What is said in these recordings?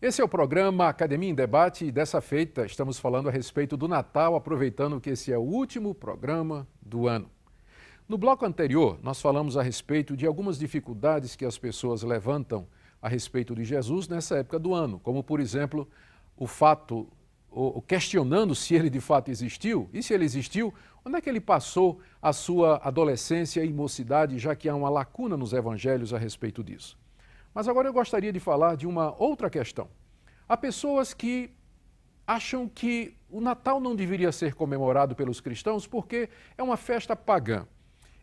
Esse é o programa Academia em Debate e dessa feita estamos falando a respeito do Natal, aproveitando que esse é o último programa do ano. No bloco anterior, nós falamos a respeito de algumas dificuldades que as pessoas levantam a respeito de Jesus nessa época do ano, como, por exemplo, o fato, questionando se ele de fato existiu, e se ele existiu, onde é que ele passou a sua adolescência e mocidade, já que há uma lacuna nos evangelhos a respeito disso. Mas agora eu gostaria de falar de uma outra questão. Há pessoas que acham que o Natal não deveria ser comemorado pelos cristãos porque é uma festa pagã.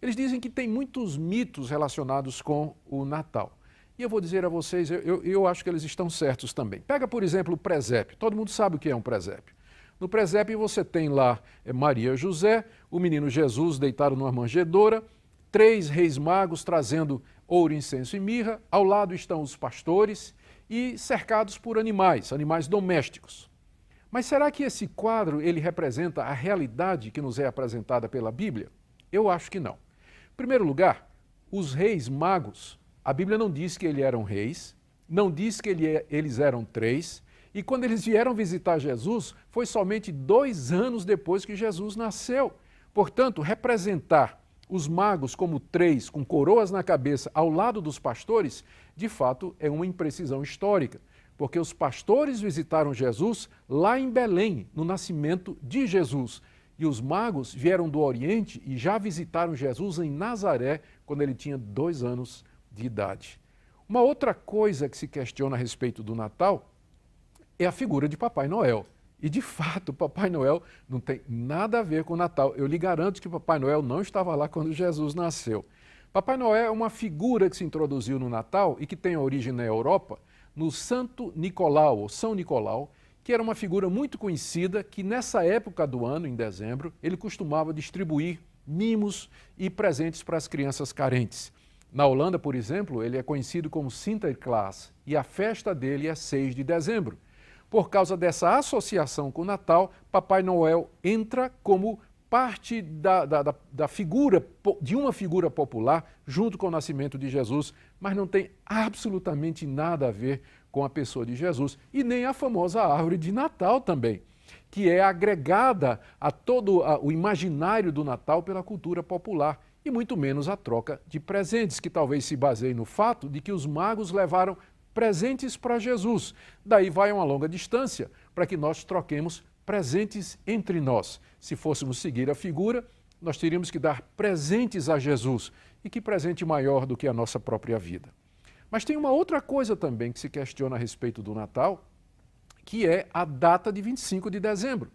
Eles dizem que tem muitos mitos relacionados com o Natal. E eu vou dizer a vocês, eu acho que eles estão certos também. Pega, por exemplo, o presépio. Todo mundo sabe o que é um presépio. No presépio você tem lá Maria e José, o menino Jesus deitado numa manjedoura, 3 reis magos trazendo ouro, incenso e mirra, ao lado estão os pastores e cercados por animais domésticos. Mas será que esse quadro ele representa a realidade que nos é apresentada pela Bíblia? Eu acho que não. Em primeiro lugar, os reis magos, a Bíblia não diz que eles eram reis, não diz que eles eram 3, e quando eles vieram visitar Jesus, foi somente 2 anos depois que Jesus nasceu. Portanto, representar os magos como 3, com coroas na cabeça, ao lado dos pastores, de fato é uma imprecisão histórica, porque os pastores visitaram Jesus lá em Belém, no nascimento de Jesus, e os magos vieram do Oriente e já visitaram Jesus em Nazaré, quando ele tinha 2 anos de idade. Uma outra coisa que se questiona a respeito do Natal é a figura de Papai Noel. E, de fato, Papai Noel não tem nada a ver com o Natal. Eu lhe garanto que Papai Noel não estava lá quando Jesus nasceu. Papai Noel é uma figura que se introduziu no Natal e que tem origem na Europa, no Santo Nicolau, ou São Nicolau, que era uma figura muito conhecida que, nessa época do ano, em dezembro, ele costumava distribuir mimos e presentes para as crianças carentes. Na Holanda, por exemplo, ele é conhecido como Sinterklaas e a festa dele é 6 de dezembro. Por causa dessa associação com o Natal, Papai Noel entra como parte da figura, de uma figura popular, junto com o nascimento de Jesus, mas não tem absolutamente nada a ver com a pessoa de Jesus, e nem a famosa árvore de Natal também, que é agregada a todo o imaginário do Natal pela cultura popular, e muito menos a troca de presentes, que talvez se baseie no fato de que os magos levaram presentes para Jesus. Daí vai uma longa distância para que nós troquemos presentes entre nós. Se fôssemos seguir a figura, nós teríamos que dar presentes a Jesus. E que presente maior do que a nossa própria vida. Mas tem uma outra coisa também que se questiona a respeito do Natal, que é a data de 25 de dezembro.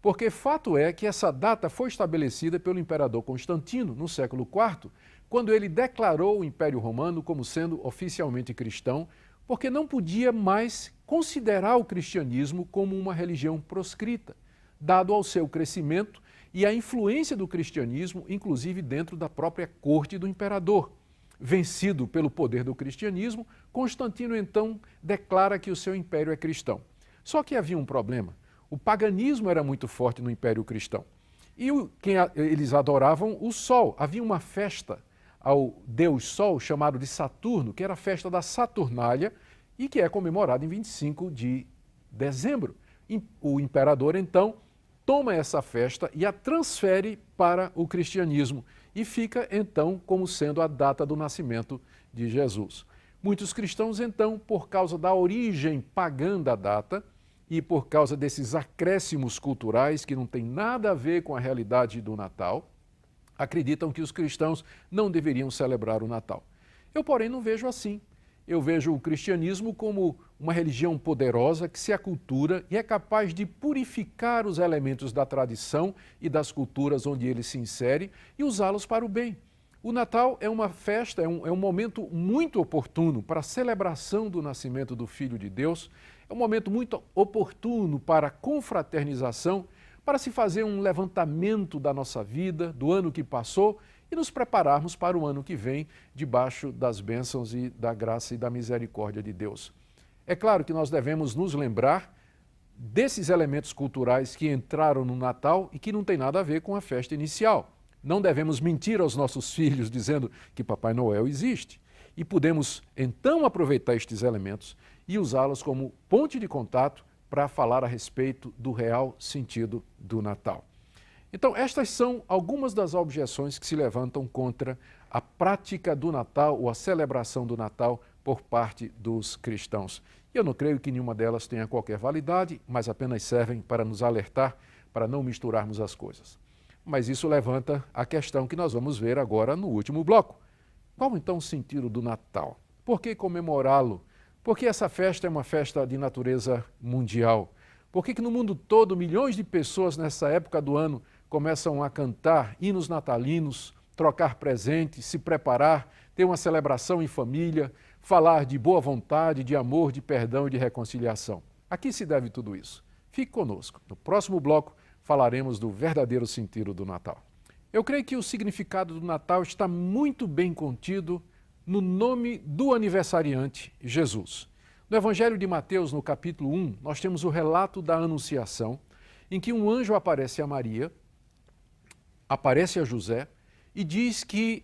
Porque fato é que essa data foi estabelecida pelo imperador Constantino, no século IV, quando ele declarou o Império Romano como sendo oficialmente cristão, porque não podia mais considerar o cristianismo como uma religião proscrita, dado ao seu crescimento e a influência do cristianismo, inclusive dentro da própria corte do imperador. Vencido pelo poder do cristianismo, Constantino então declara que o seu império é cristão. Só que havia um problema. O paganismo era muito forte no Império Cristão. E eles adoravam o Sol. Havia uma festa ao Deus Sol, chamado de Saturno, que era a festa da Saturnália e que é comemorada em 25 de dezembro. O imperador, então, toma essa festa e a transfere para o cristianismo e fica, então, como sendo a data do nascimento de Jesus. Muitos cristãos, então, por causa da origem pagã da data, e por causa desses acréscimos culturais que não tem nada a ver com a realidade do Natal, acreditam que os cristãos não deveriam celebrar o Natal. Eu, porém, não vejo assim. Eu vejo o cristianismo como uma religião poderosa que se acultura e é capaz de purificar os elementos da tradição e das culturas onde ele se insere e usá-los para o bem. O Natal é uma festa, é um momento muito oportuno para a celebração do nascimento do Filho de Deus, é um momento muito oportuno para a confraternização, para se fazer um levantamento da nossa vida, do ano que passou e nos prepararmos para o ano que vem, debaixo das bênçãos e da graça e da misericórdia de Deus. É claro que nós devemos nos lembrar desses elementos culturais que entraram no Natal e que não tem nada a ver com a festa inicial. Não devemos mentir aos nossos filhos dizendo que Papai Noel existe. E podemos então aproveitar estes elementos e usá-las como ponte de contato para falar a respeito do real sentido do Natal. Então, estas são algumas das objeções que se levantam contra a prática do Natal ou a celebração do Natal por parte dos cristãos. Eu não creio que nenhuma delas tenha qualquer validade, mas apenas servem para nos alertar, para não misturarmos as coisas. Mas isso levanta a questão que nós vamos ver agora no último bloco. Qual então o sentido do Natal? Por que comemorá-lo? Por que essa festa é uma festa de natureza mundial? Por que no mundo todo milhões de pessoas nessa época do ano começam a cantar hinos natalinos, trocar presentes, se preparar, ter uma celebração em família, falar de boa vontade, de amor, de perdão e de reconciliação? A que se deve tudo isso? Fique conosco. No próximo bloco falaremos do verdadeiro sentido do Natal. Eu creio que o significado do Natal está muito bem contido no nome do aniversariante, Jesus. No Evangelho de Mateus, no capítulo 1, nós temos o relato da Anunciação, em que um anjo aparece a Maria, aparece a José e diz que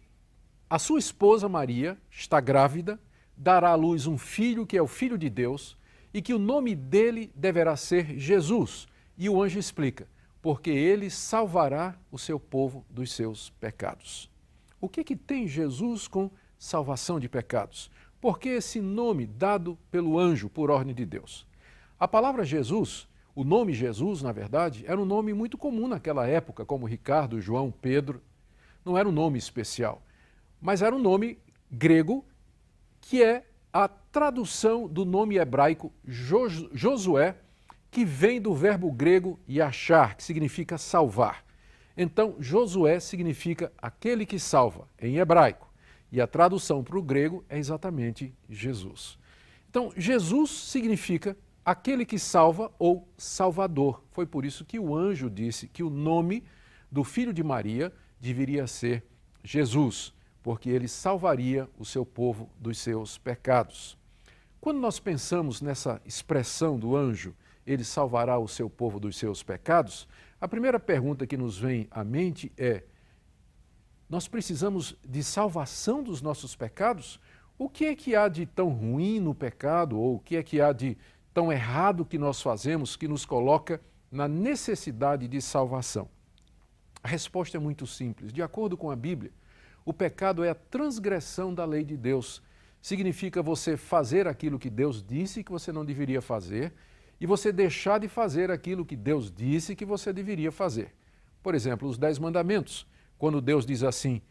a sua esposa Maria está grávida, dará à luz um filho que é o Filho de Deus e que o nome dele deverá ser Jesus. E o anjo explica, porque ele salvará o seu povo dos seus pecados. O que tem Jesus com salvação de pecados? Por que esse nome dado pelo anjo por ordem de Deus? A palavra Jesus, o nome Jesus, na verdade, era um nome muito comum naquela época, como Ricardo, João, Pedro. Não era um nome especial, mas era um nome grego que é a tradução do nome hebraico Josué, que vem do verbo grego yashar, que significa salvar. Então, Josué significa aquele que salva, em hebraico. E a tradução para o grego é exatamente Jesus. Então, Jesus significa aquele que salva ou salvador. Foi por isso que o anjo disse que o nome do filho de Maria deveria ser Jesus, porque ele salvaria o seu povo dos seus pecados. Quando nós pensamos nessa expressão do anjo, ele salvará o seu povo dos seus pecados, a primeira pergunta que nos vem à mente é: nós precisamos de salvação dos nossos pecados? O que é que há de tão ruim no pecado, ou o que é que há de tão errado que nós fazemos que nos coloca na necessidade de salvação? A resposta é muito simples. De acordo com a Bíblia, o pecado é a transgressão da lei de Deus. Significa você fazer aquilo que Deus disse que você não deveria fazer e você deixar de fazer aquilo que Deus disse que você deveria fazer. Por exemplo, os 10 mandamentos. Quando Deus diz assim,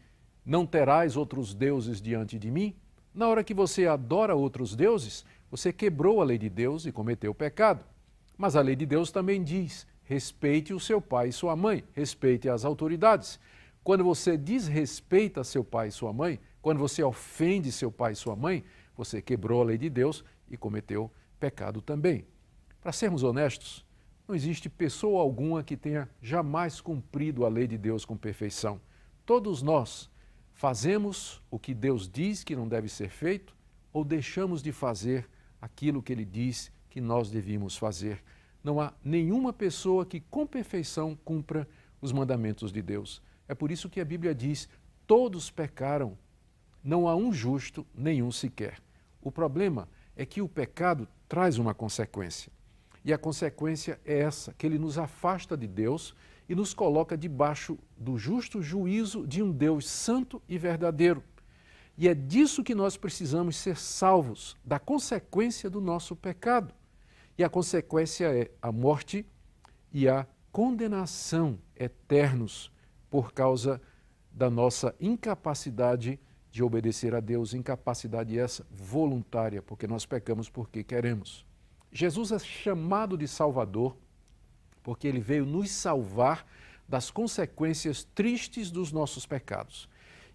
não terás outros deuses diante de mim, na hora que você adora outros deuses, você quebrou a lei de Deus e cometeu pecado. Mas a lei de Deus também diz, respeite o seu pai e sua mãe, respeite as autoridades. Quando você desrespeita seu pai e sua mãe, quando você ofende seu pai e sua mãe, você quebrou a lei de Deus e cometeu pecado também. Para sermos honestos, não existe pessoa alguma que tenha jamais cumprido a lei de Deus com perfeição. Todos nós fazemos o que Deus diz que não deve ser feito ou deixamos de fazer aquilo que Ele diz que nós devíamos fazer. Não há nenhuma pessoa que com perfeição cumpra os mandamentos de Deus. É por isso que a Bíblia diz, todos pecaram, não há um justo, nenhum sequer. O problema é que o pecado traz uma consequência. E a consequência é essa, que ele nos afasta de Deus e nos coloca debaixo do justo juízo de um Deus santo e verdadeiro. E é disso que nós precisamos ser salvos, da consequência do nosso pecado. E a consequência é a morte e a condenação eternos por causa da nossa incapacidade de obedecer a Deus, incapacidade essa voluntária, porque nós pecamos porque queremos. Jesus é chamado de Salvador porque ele veio nos salvar das consequências tristes dos nossos pecados.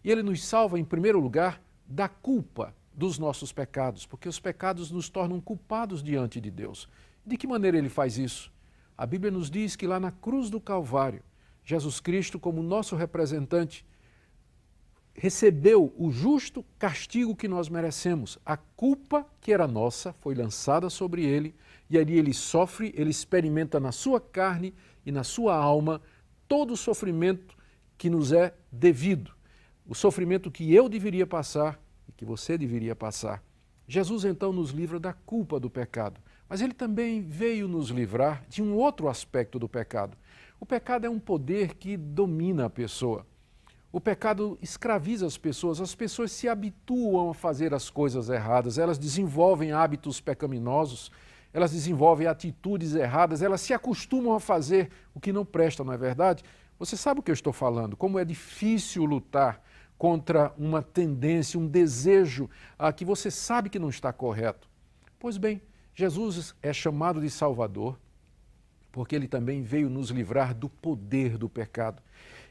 E ele nos salva, em primeiro lugar, da culpa dos nossos pecados, porque os pecados nos tornam culpados diante de Deus. De que maneira ele faz isso? A Bíblia nos diz que lá na cruz do Calvário, Jesus Cristo, como nosso representante, recebeu o justo castigo que nós merecemos. A culpa que era nossa foi lançada sobre ele e ali ele sofre, ele experimenta na sua carne e na sua alma todo o sofrimento que nos é devido. O sofrimento que eu deveria passar e que você deveria passar. Jesus então nos livra da culpa do pecado, mas ele também veio nos livrar de um outro aspecto do pecado. O pecado é um poder que domina a pessoa. O pecado escraviza as pessoas se habituam a fazer as coisas erradas, elas desenvolvem hábitos pecaminosos, elas desenvolvem atitudes erradas, elas se acostumam a fazer o que não presta, não é verdade? Você sabe o que eu estou falando, como é difícil lutar contra uma tendência, um desejo que você sabe que não está correto. Pois bem, Jesus é chamado de Salvador, porque ele também veio nos livrar do poder do pecado.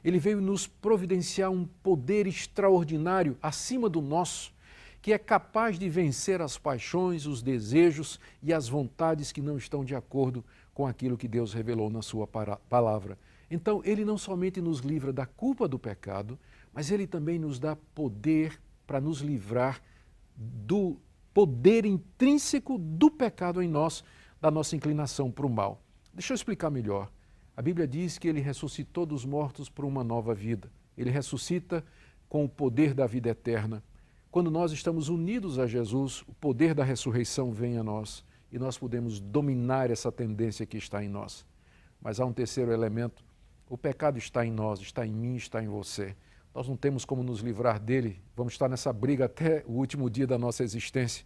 Ele veio nos providenciar um poder extraordinário acima do nosso, que é capaz de vencer as paixões, os desejos e as vontades que não estão de acordo com aquilo que Deus revelou na sua palavra. Então, ele não somente nos livra da culpa do pecado, mas ele também nos dá poder para nos livrar do poder intrínseco do pecado em nós, da nossa inclinação para o mal. Deixa eu explicar melhor. A Bíblia diz que ele ressuscitou dos mortos para uma nova vida. Ele ressuscita com o poder da vida eterna. Quando nós estamos unidos a Jesus, o poder da ressurreição vem a nós e nós podemos dominar essa tendência que está em nós. Mas há um terceiro elemento. O pecado está em nós, está em mim, está em você. Nós não temos como nos livrar dele. Vamos estar nessa briga até o último dia da nossa existência.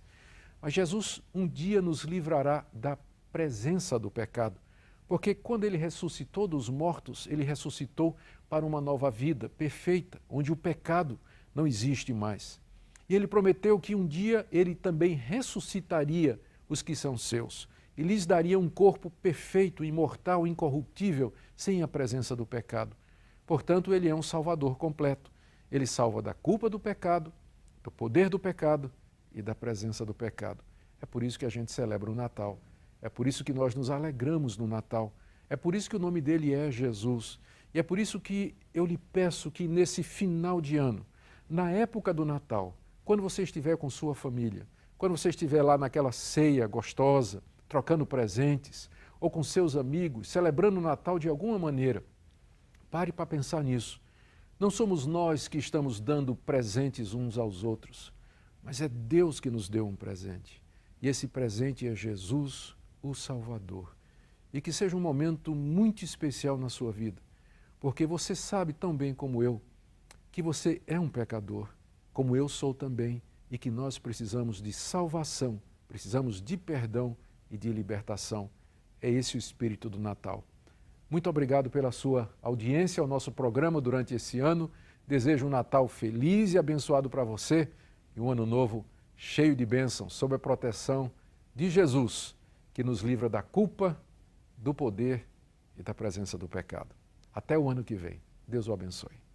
Mas Jesus um dia nos livrará da presença do pecado. Porque quando ele ressuscitou dos mortos, ele ressuscitou para uma nova vida perfeita, onde o pecado não existe mais. E ele prometeu que um dia ele também ressuscitaria os que são seus e lhes daria um corpo perfeito, imortal, incorruptível, sem a presença do pecado. Portanto, ele é um Salvador completo. Ele salva da culpa do pecado, do poder do pecado e da presença do pecado. É por isso que a gente celebra o Natal. É por isso que nós nos alegramos no Natal. É por isso que o nome dele é Jesus. E é por isso que eu lhe peço que nesse final de ano, na época do Natal, quando você estiver com sua família, quando você estiver lá naquela ceia gostosa, trocando presentes, ou com seus amigos, celebrando o Natal de alguma maneira, pare para pensar nisso. Não somos nós que estamos dando presentes uns aos outros, mas é Deus que nos deu um presente. E esse presente é Jesus, o Salvador. E que seja um momento muito especial na sua vida, porque você sabe tão bem como eu que você é um pecador, como eu sou também, e que nós precisamos de salvação, precisamos de perdão e de libertação. É esse o espírito do Natal. Muito obrigado pela sua audiência ao nosso programa durante esse ano. Desejo um Natal feliz e abençoado para você e um ano novo cheio de bênçãos, sob a proteção de Jesus, que nos livra da culpa, do poder e da presença do pecado. Até o ano que vem. Deus o abençoe.